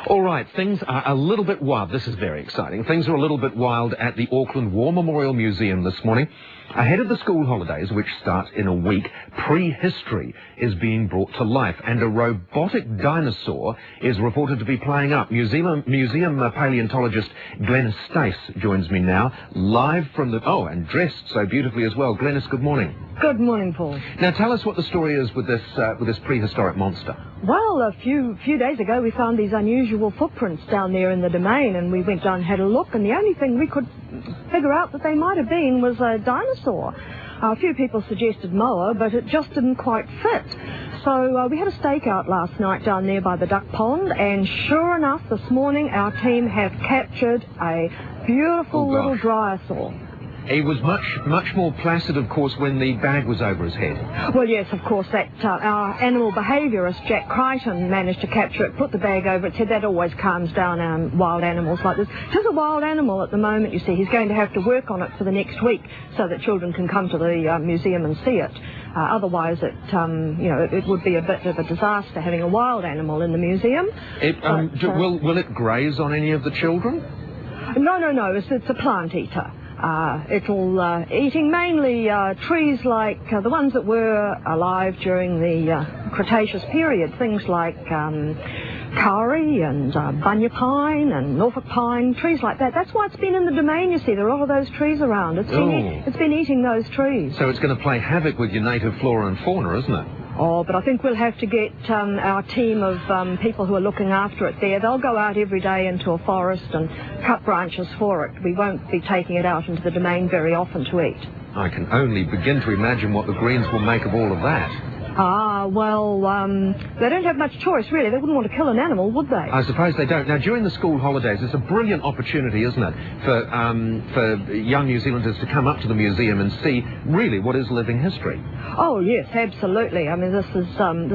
All right, things are a little bit wild. This is very exciting. Things are a little bit wild at the Auckland War Memorial Museum this morning. Ahead of the school holidays, which start in a week, prehistory is being brought to life, and a robotic dinosaur is reported to be playing up. Museum paleontologist Glenys Stace joins me now, live from the... Oh, and dressed so beautifully as well. Glenys, good morning. Good morning, Paul. Now, tell us what the story is with this prehistoric monster. Well, a few days ago we found these unusual footprints down there in the domain, and we went down and had a look, and the only thing we could figure out that they might have been was a dinosaur. A few people suggested moa, but it just didn't quite fit. So we had a stakeout last night down there by the duck pond, and sure enough, this morning our team have captured a beautiful little dryosaur. He was much more placid, of course, when the bag was over his head. Well, yes, of course, that our animal behaviourist, Jack Crichton, managed to capture it, put the bag over its head. That always calms down wild animals like this. It is a wild animal at the moment, you see. He's going to have to work on it for the next week so that children can come to the museum and see it. Otherwise, it would be a bit of a disaster having a wild animal in the museum. Will it graze on any of the children? No, it's a plant eater. It'll eating mainly trees like the ones that were alive during the Cretaceous period, things like kauri and bunya pine and Norfolk pine, trees like that. That's why it's been in the domain, you see. There are a lot of those trees around. It's been eating those trees. So it's going to play havoc with your native flora and fauna, isn't it? Oh, but I think we'll have to get our team of people who are looking after it there. They'll go out every day into a forest and cut branches for it. We won't be taking it out into the domain very often to eat. I can only begin to imagine what the Greens will make of all of that. Well, they don't have much choice, really. They wouldn't want to kill an animal, would they? I suppose they don't. Now, during the school holidays, it's a brilliant opportunity, isn't it, for young New Zealanders to come up to the museum and see really what is living history. Oh, yes, absolutely. I mean, this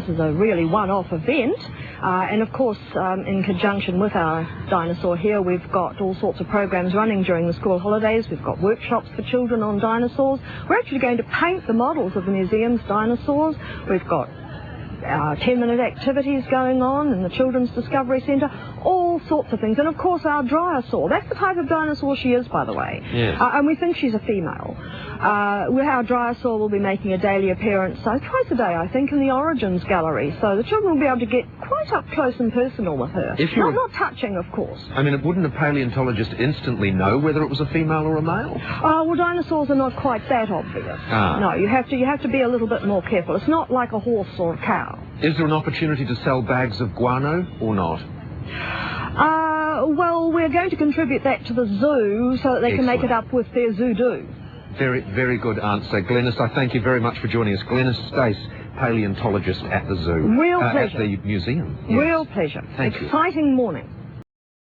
is a really one-off event. And, of course, in conjunction with our dinosaur here, we've got all sorts of programs running during the school holidays. We've got workshops for children on dinosaurs. We're actually going to paint the models of the museum's dinosaurs. We've got 10-minute activities going on in the Children's Discovery Centre, all sorts of things. And, of course, our dryosaur. That's the type of dinosaur she is, by the way. Yes. And we think she's a female. Our dryosaur will be making a daily appearance twice a day, I think, in the Origins Gallery. So the children will be able to get quite up close and personal with her. Not touching, of course. I mean, wouldn't a paleontologist instantly know whether it was a female or a male? Well, dinosaurs are not quite that obvious. No, you have to be a little bit more careful. It's not like a horse or a cow. Is there an opportunity to sell bags of guano or not? Well, we're going to contribute that to the zoo so that they can make it up with their zoo-do. Very, very good answer. Glenys, I thank you very much for joining us. Glenys Stace, paleontologist at the zoo. Real pleasure. At the museum. Yes. Real pleasure. Thank you. Exciting morning.